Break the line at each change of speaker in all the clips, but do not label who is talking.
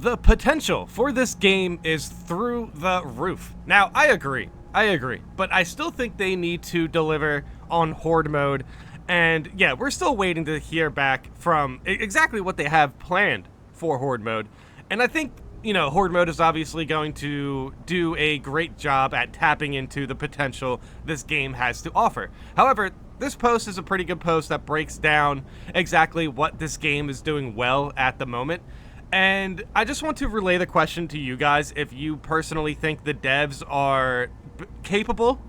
The potential for this game is through the roof. Now, I agree, but I still think they need to deliver on Horde mode, and yeah, we're still waiting to hear back from exactly what they have planned for Horde mode, and I think, Horde mode is obviously going to do a great job at tapping into the potential this game has to offer. However, this post is a pretty good post that breaks down exactly what this game is doing well at the moment. And I just want to relay the question to you guys if you personally think the devs are capable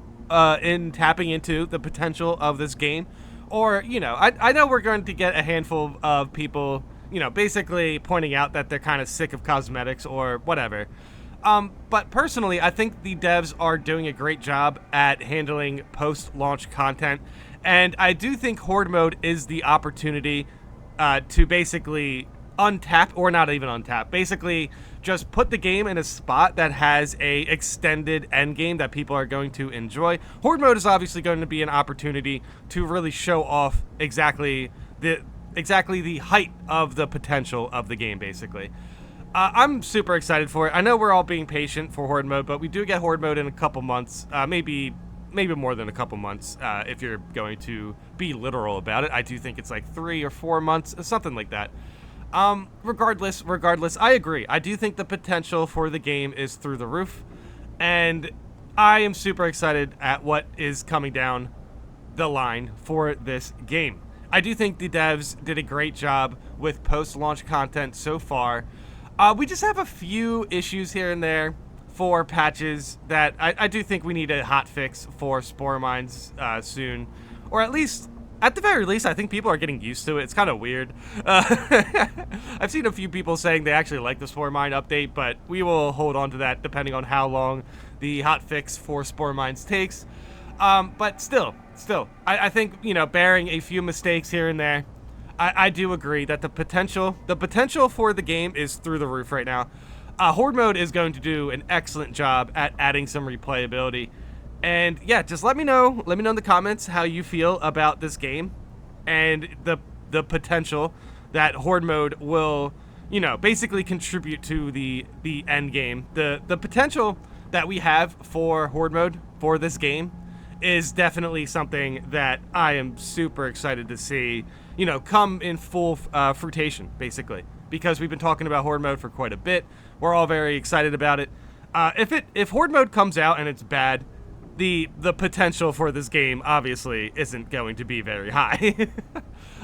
in tapping into the potential of this game. Or, I know we're going to get a handful of people, basically pointing out that they're kind of sick of cosmetics or whatever. But personally, I think the devs are doing a great job at handling post-launch content. And I do think Horde mode is the opportunity to basically untap, or not even untap, basically just put the game in a spot that has a extended end game that people are going to enjoy. Horde mode is obviously going to be an opportunity to really show off exactly the height of the potential of the game, basically. I'm super excited for it. I know we're all being patient for Horde mode, but we do get Horde mode in a couple months, maybe more than a couple months, if you're going to be literal about it. I do think it's like 3 or 4 months, something like that. Regardless, I agree. I do think the potential for the game is through the roof, and I am super excited at what is coming down the line for this game. I do think the devs did a great job with post-launch content so far. We just have a few issues here and there for patches that I do think we need a hot fix for Spore Mines soon, or at the very least, I think people are getting used to it. It's kind of weird. I've seen a few people saying they actually like the Spore Mine update, but we will hold on to that depending on how long the hot fix for Spore Mines takes. But still, I think, bearing a few mistakes here and there, I do agree that the potential for the game is through the roof right now. Horde mode is going to do an excellent job at adding some replayability. And yeah, just let me know in the comments how you feel about this game and the potential that Horde mode will, basically contribute to the end game. The potential that we have for Horde mode for this game is definitely something that I am super excited to see, come in full fruition, basically, because we've been talking about Horde mode for quite a bit. We're all very excited about it. If Horde mode comes out and it's bad, the potential for this game obviously isn't going to be very high.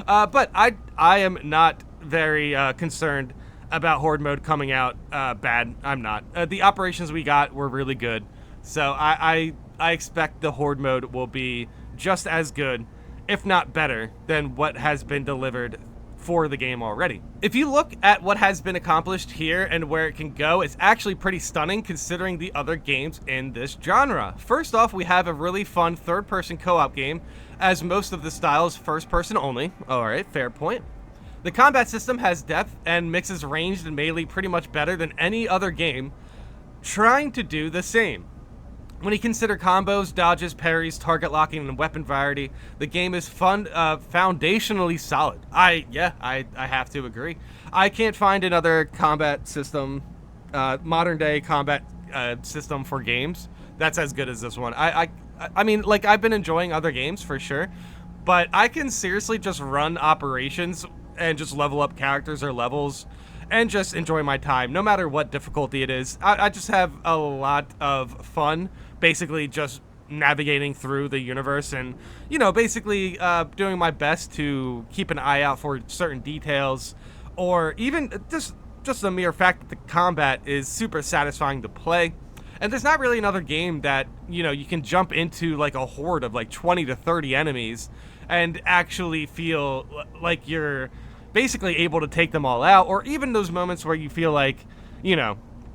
But I am not very concerned about Horde mode coming out bad. I'm not. The operations we got were really good, so I expect the Horde mode will be just as good, if not better, than what has been delivered for the game already. If you look at what has been accomplished here and where it can go, it's actually pretty stunning considering the other games in this genre. First off, we have a really fun third-person co-op game, as most of the style is first-person only. Alright, fair point. The combat system has depth and mixes ranged and melee pretty much better than any other game trying to do the same. When you consider combos, dodges, parries, target locking, and weapon variety, the game is foundationally solid. I have to agree. I can't find another combat system, modern day combat system for games that's as good as this one. I mean, like, I've been enjoying other games for sure, but I can seriously just run operations and just level up characters or levels and just enjoy my time, no matter what difficulty it is. I just have a lot of fun, basically just navigating through the universe and, basically doing my best to keep an eye out for certain details, or even just the mere fact that the combat is super satisfying to play. And there's not really another game that, you can jump into like a horde of like 20 to 30 enemies and actually feel like you're basically able to take them all out, or even those moments where you feel like,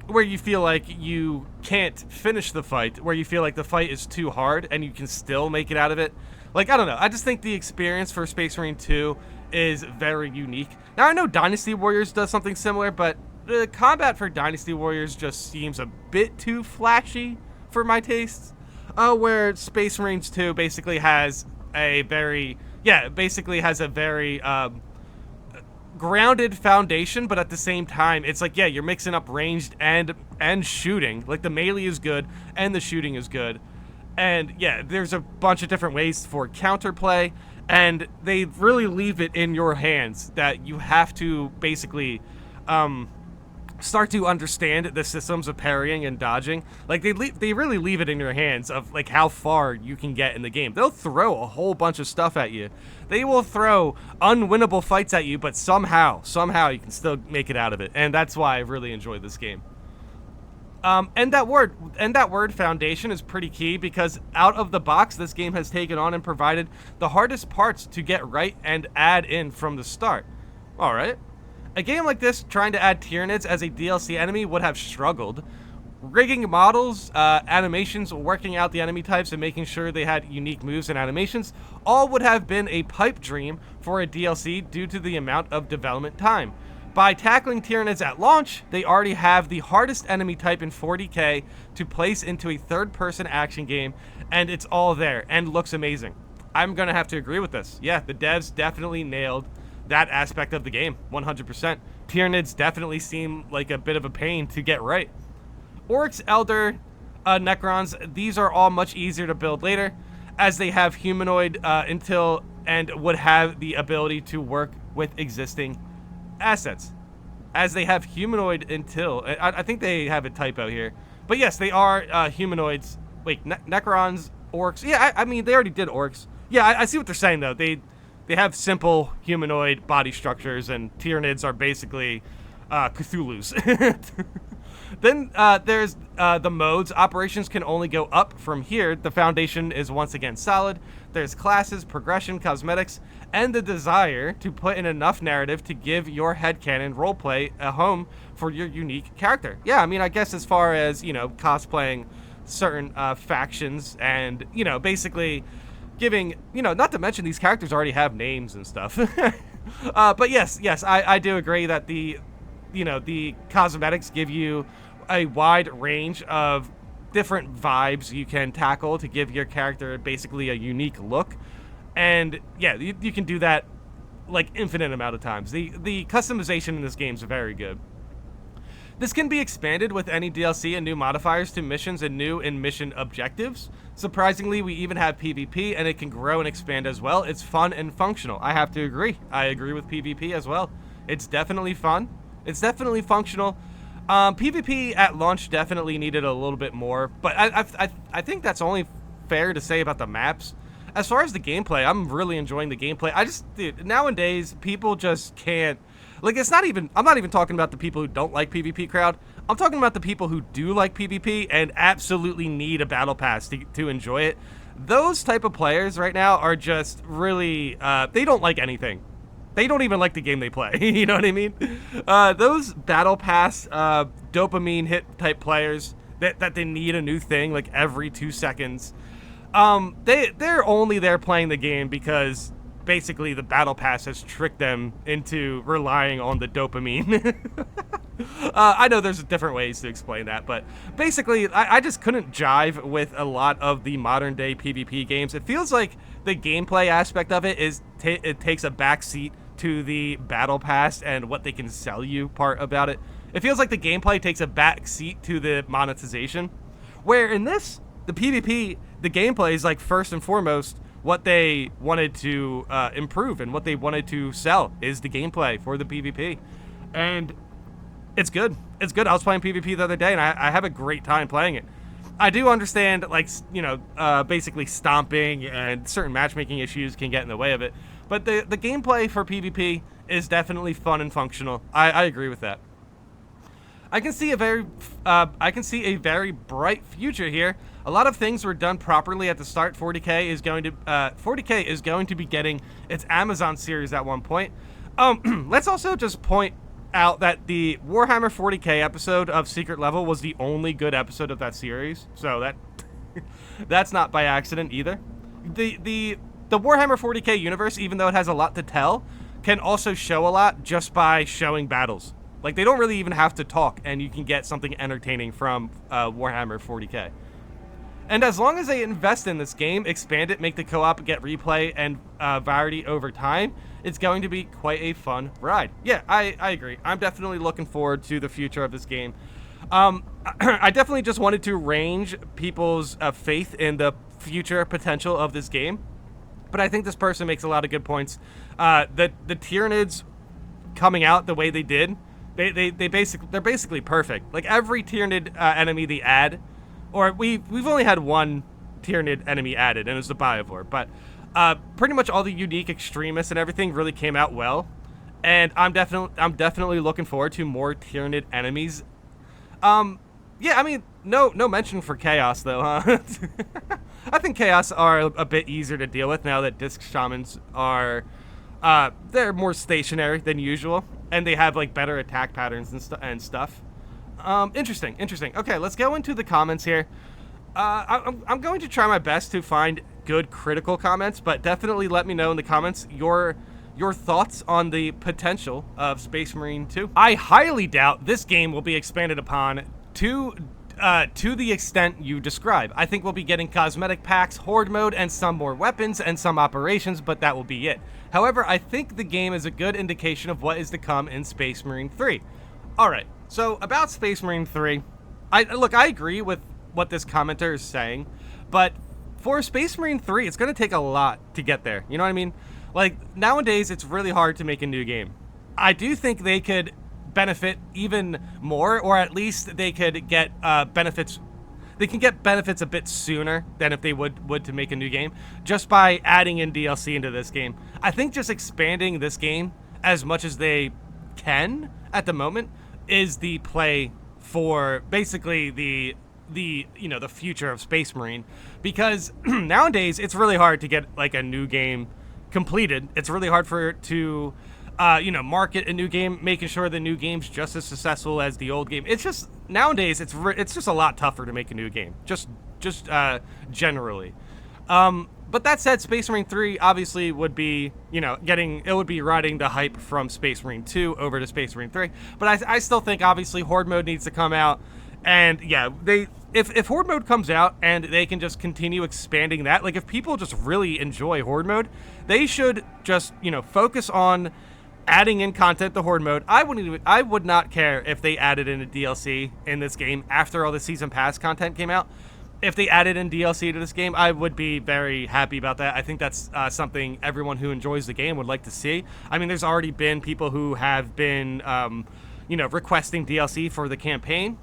where you feel like you can't finish the fight, where you feel like the fight is too hard and you can still make it out of it. Like, I don't know. I just think the experience for Space Marine 2 is very unique. Now, I know Dynasty Warriors does something similar, but the combat for Dynasty Warriors just seems a bit too flashy for my tastes. Where Space Marines 2 basically has a very, grounded foundation, but at the same time, it's like, yeah, you're mixing up ranged and shooting. Like, the melee is good and the shooting is good. And yeah, there's a bunch of different ways for counterplay, and they really leave it in your hands that you have to basically start to understand the systems of parrying and dodging. Like, they really leave it in your hands of like how far you can get in the game. They'll throw a whole bunch of stuff at you. They will throw unwinnable fights at you, but somehow you can still make it out of it. And that's why I really enjoyed this game. And that word foundation is pretty key, because out of the box, this game has taken on and provided the hardest parts to get right and add in from the start. All right. A game like this, trying to add Tyranids as a DLC enemy would have struggled. Rigging models, animations, working out the enemy types, and making sure they had unique moves and animations, all would have been a pipe dream for a DLC due to the amount of development time. By tackling Tyranids at launch, they already have the hardest enemy type in 40k to place into a third-person action game, and it's all there, and looks amazing. I'm gonna have to agree with this. Yeah, the devs definitely nailed that aspect of the game, 100%. Tyranids definitely seem like a bit of a pain to get right. Orcs, Elder, Necrons, these are all much easier to build later, as they have humanoid until and would have the ability to work with existing assets. As they have humanoid until, I think they have a typo here, but yes, they are humanoids. Wait, Necrons, Orcs, yeah, I mean, they already did Orcs. Yeah, I see what they're saying, though. They have simple humanoid body structures, and Tyranids are basically Cthulhu's. Then there's the modes. Operations can only go up from here. The foundation is once again solid. There's classes, progression, cosmetics, and the desire to put in enough narrative to give your headcanon roleplay a home for your unique character. Yeah, I mean, I guess as far as, you know, cosplaying certain factions and, you know, basically giving, you know, not to mention these characters already have names and stuff. But yes, I do agree that the cosmetics give you a wide range of different vibes you can tackle to give your character basically a unique look. And yeah, you can do that like infinite amount of times. The customization in this game is very good. This can be expanded with any DLC and new modifiers to missions and new in-mission objectives. Surprisingly, we even have PvP, and it can grow and expand as well. It's fun and functional. I have to agree. I agree with PvP as well. It's definitely fun. It's definitely functional. PvP at launch definitely needed a little bit more, but I think that's only fair to say about the maps. As far as the gameplay, I'm really enjoying the gameplay. Dude, nowadays, people just can't, like, I'm not even talking about the people who don't like PvP crowd. I'm talking about the people who do like PvP and absolutely need a battle pass to enjoy it. Those type of players right now are just really, they don't like anything. They don't even like the game they play. You know what I mean? Those battle pass, dopamine hit type players that they need a new thing like every 2 seconds. They're only there playing the game because basically the battle pass has tricked them into relying on the dopamine. I know there's different ways to explain that, but basically I just couldn't jive with a lot of the modern day PvP games. It feels like the gameplay aspect of it it takes a backseat to the battle pass and what they can sell you part about it. It feels like the gameplay takes a backseat to the monetization, where in this, the PvP, the gameplay is like first and foremost what they wanted to improve, and what they wanted to sell is the gameplay for the PvP. And it's good. It's good. I was playing PvP the other day, and I have a great time playing it. I do understand, like, you know, basically stomping and certain matchmaking issues can get in the way of it. But the gameplay for PvP is definitely fun and functional. I agree with that. I can see a very bright future here. A lot of things were done properly at the start. 40k is going to be getting its Amazon series at one point. Let's also just point out that the Warhammer 40k episode of Secret Level was the only good episode of that series. So that's not by accident either. The Warhammer 40k universe, even though it has a lot to tell, can also show a lot just by showing battles. Like, they don't really even have to talk, and you can get something entertaining from Warhammer 40k. And as long as they invest in this game, expand it, make the co-op get replay and variety over time, it's going to be quite a fun ride. Yeah, I agree. I'm definitely looking forward to the future of this game. I definitely just wanted to range people's faith in the future potential of this game. But I think this person makes a lot of good points. The Tyranids coming out the way they did, they're basically perfect. Like every Tyranid enemy they add, or we've only had one Tyranid enemy added, and it was the Biovore. But pretty much all the unique extremists and everything really came out well. And I'm definitely looking forward to more Tyranid enemies. Yeah, I mean, no mention for Chaos though, huh? I think Chaos are a bit easier to deal with now that Disc Shamans are, they're more stationary than usual, and they have like better attack patterns and stuff. Interesting. Okay, let's go into the comments here. I'm going to try my best to find good critical comments, but definitely let me know in the comments your thoughts on the potential of Space Marine 2. I highly doubt this game will be expanded upon to the extent you describe. I think we'll be getting cosmetic packs, horde mode, and some more weapons and some operations, but that will be it. However, I think the game is a good indication of what is to come in Space Marine 3. Alright, so about Space Marine 3, I agree with what this commenter is saying, but for Space Marine 3, it's going to take a lot to get there. You know what I mean? Like, nowadays, it's really hard to make a new game. I do think they could benefit even more, or at least they could get benefits. They can get benefits a bit sooner than if they would to make a new game, just by adding in DLC into this game. I think just expanding this game as much as they can at the moment is the play for basically the future of Space Marine, because nowadays it's really hard to get like a new game completed. It's really hard for it to market a new game, making sure the new game's just as successful as the old game. It's just nowadays it's just a lot tougher to make a new game, just generally. But that said, Space Marine 3 obviously would be, would be riding the hype from Space Marine 2 over to Space Marine 3. But I still think obviously Horde mode needs to come out. And yeah, if Horde mode comes out and they can just continue expanding that, like if people just really enjoy Horde mode, they should just, focus on adding in content to Horde mode. I would not care if they added in a DLC in this game after all the Season Pass content came out. If they added in DLC to this game, I would be very happy about that. I think that's something everyone who enjoys the game would like to see. I mean, there's already been people who have been, requesting DLC for the campaign.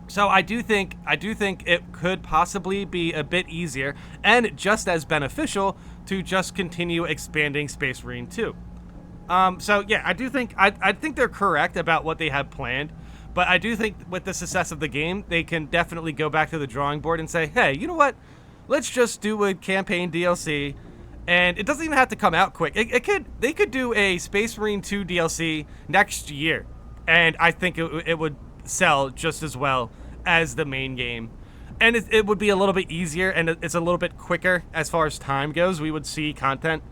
So I do think it could possibly be a bit easier and just as beneficial to just continue expanding Space Marine 2. So yeah, I think they're correct about what they have planned, but I do think with the success of the game, they can definitely go back to the drawing board and say, hey, you know what? Let's just do a campaign DLC, and it doesn't even have to come out quick. They could do a Space Marine 2 DLC next year, and I think it would sell just as well as the main game. And it would be a little bit easier, and it's a little bit quicker as far as time goes. We would see content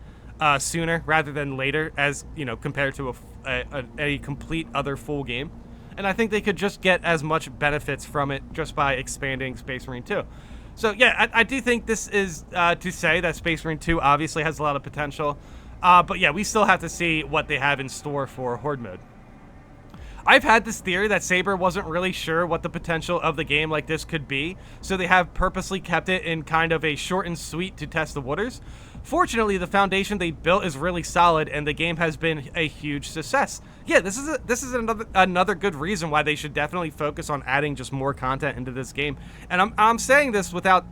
sooner rather than later, as compared to a complete other full game. And I think they could just get as much benefits from it just by expanding Space Marine 2. So yeah, I do think this is to say that Space Marine 2 obviously has a lot of potential. But yeah, we still have to see what they have in store for Horde mode. I've had this theory that Saber wasn't really sure what the potential of the game like this could be, so they have purposely kept it in kind of a short and sweet to test the waters. Fortunately, the foundation they built is really solid, and the game has been a huge success. Yeah, this is another good reason why they should definitely focus on adding just more content into this game. And I'm saying this without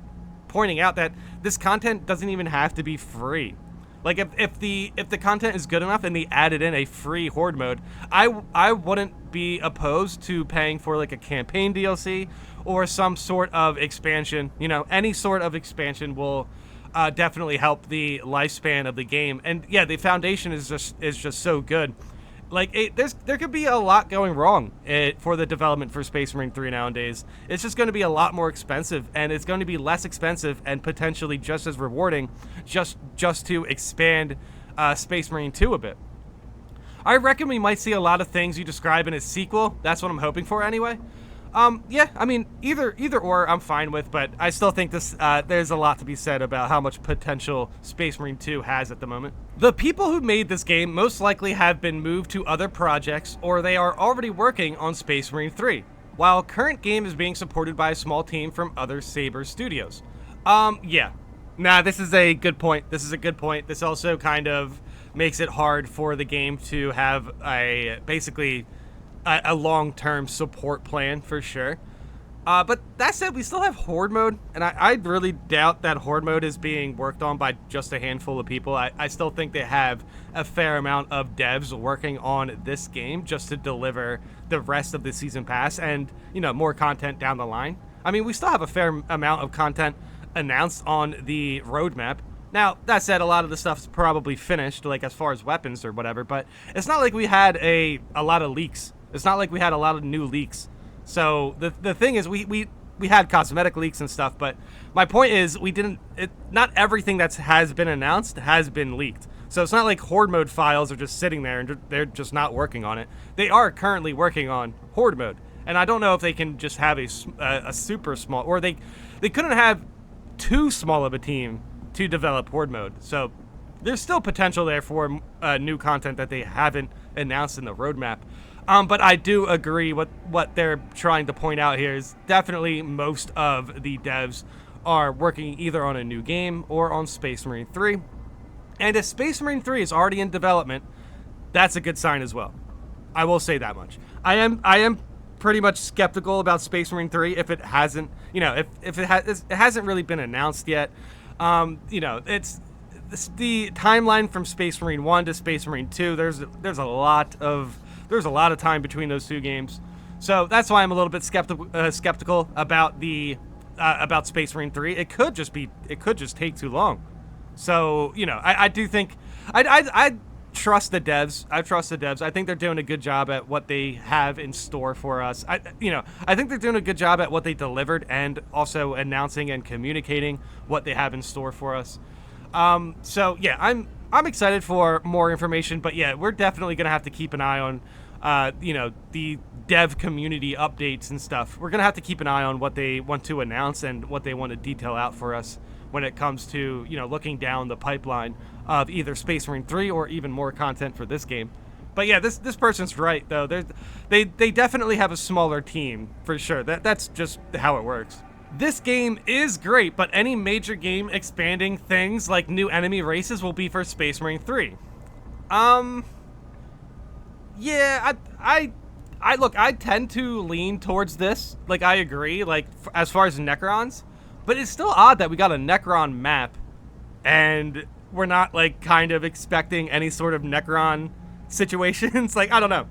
pointing out that this content doesn't even have to be free. Like if the content is good enough and they added in a free Horde mode, I wouldn't be opposed to paying for like a campaign DLC or some sort of expansion. Any sort of expansion will definitely help the lifespan of the game. And yeah, the foundation is just so good. Like there could be a lot going wrong for the development for Space Marine 3 nowadays. It's just going to be a lot more expensive, and it's going to be less expensive and potentially just as rewarding just to expand Space Marine 2 a bit. I reckon we might see a lot of things you describe in a sequel. That's what I'm hoping for anyway. Yeah, I mean, either or I'm fine with, but I still think there's a lot to be said about how much potential Space Marine 2 has at the moment. The people who made this game most likely have been moved to other projects, or they are already working on Space Marine 3, while current game is being supported by a small team from other Saber studios. Yeah. Nah, this is a good point. This also kind of makes it hard for the game to have basically a long-term support plan for sure. But that said, we still have Horde mode, and I really doubt that Horde mode is being worked on by just a handful of people. I still think they have a fair amount of devs working on this game just to deliver the rest of the season pass and, more content down the line. I mean, we still have a fair amount of content announced on the roadmap. Now, that said, a lot of the stuff's probably finished, like as far as weapons or whatever, but it's not like we had a lot of leaks. It's not like we had a lot of new leaks. So the thing is, we had cosmetic leaks and stuff, but my point is not everything that has been announced has been leaked. So it's not like Horde mode files are just sitting there and they're just not working on it. They are currently working on Horde mode, and I don't know if they can just have a super small, or they couldn't have too small of a team to develop Horde mode. So there's still potential there for new content that they haven't announced in the roadmap. But I do agree with what they're trying to point out here is definitely most of the devs are working either on a new game or on Space Marine 3. And if Space Marine 3 is already in development, that's a good sign as well. I will say that much. I am pretty much skeptical about Space Marine 3 if it hasn't, if it hasn't really been announced yet. It's the timeline from Space Marine 1 to Space Marine 2. There's a lot of time between those two games, so that's why I'm a little bit skeptical about about Space Marine 3. It could just take too long. So I do think I trust the devs. I trust the devs. I think they're doing a good job at what they have in store for us. I think they're doing a good job at what they delivered and also announcing and communicating what they have in store for us. So yeah, I'm excited for more information, but yeah, we're definitely gonna have to keep an eye on, the dev community updates and stuff. We're gonna have to keep an eye on what they want to announce and what they want to detail out for us when it comes to, looking down the pipeline of either Space Marine 3 or even more content for this game. But yeah, this person's right though. They definitely have a smaller team for sure. That's just how it works. This game is great, but any major game expanding things like new enemy races will be for Space Marine 3. Yeah, I tend to lean towards this. Like, I agree, as far as Necrons, but it's still odd that we got a Necron map and we're not, kind of expecting any sort of Necron situations. I don't know.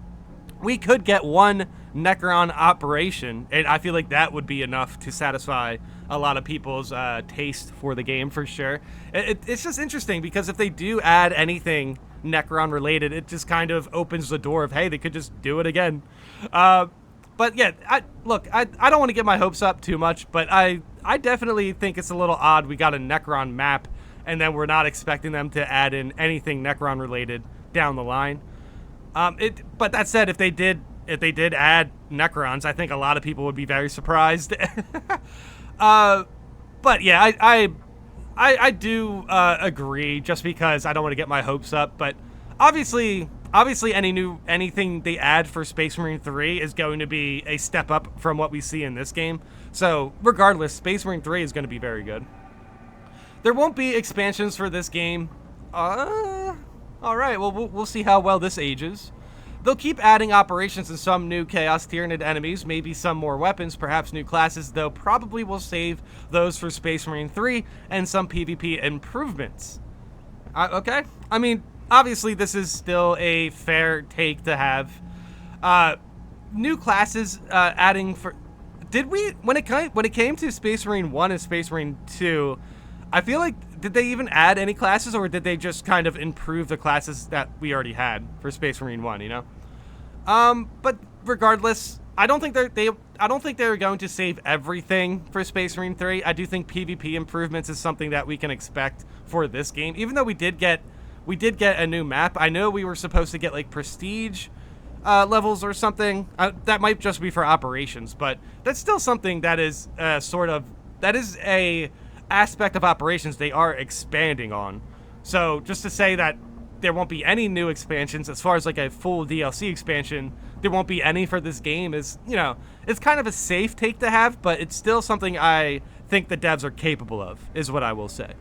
We could get one Necron operation, and I feel like that would be enough to satisfy a lot of people's taste for the game, for sure. It's just interesting, because if they do add anything Necron related, it just kind of opens the door of, hey, they could just do it again. But yeah, I don't want to get my hopes up too much, but I definitely think it's a little odd we got a Necron map, and then we're not expecting them to add in anything Necron related down the line. But that said, if they did add Necrons, I think a lot of people would be very surprised. But yeah, I do agree, just because I don't want to get my hopes up. But obviously anything they add for Space Marine 3 is going to be a step up from what we see in this game. So regardless, Space Marine 3 is going to be very good. There won't be expansions for this game. All right, well, we'll see how well this ages. They'll keep adding operations and some new Chaos Tyranid enemies, maybe some more weapons, perhaps new classes, though probably will save those for Space Marine 3 and some PvP improvements. Okay, I mean, obviously this is still a fair take to have. New classes adding for... When it came to Space Marine 1 and Space Marine 2, I feel like, did they even add any classes, or did they just kind of improve the classes that we already had for Space Marine 1, But regardless, I don't think they're going to save everything for Space Marine 3. I do think PvP improvements is something that we can expect for this game, even though we did get a new map. I know we were supposed to get Prestige levels or something. That might just be for operations, but that's still something that is that is a aspect of operations they are expanding on. So just to say that there won't be any new expansions as far as like a full DLC expansion, there won't be any for this game is, you know, it's kind of a safe take to have, but it's still something I think the devs are capable of, is what I will say.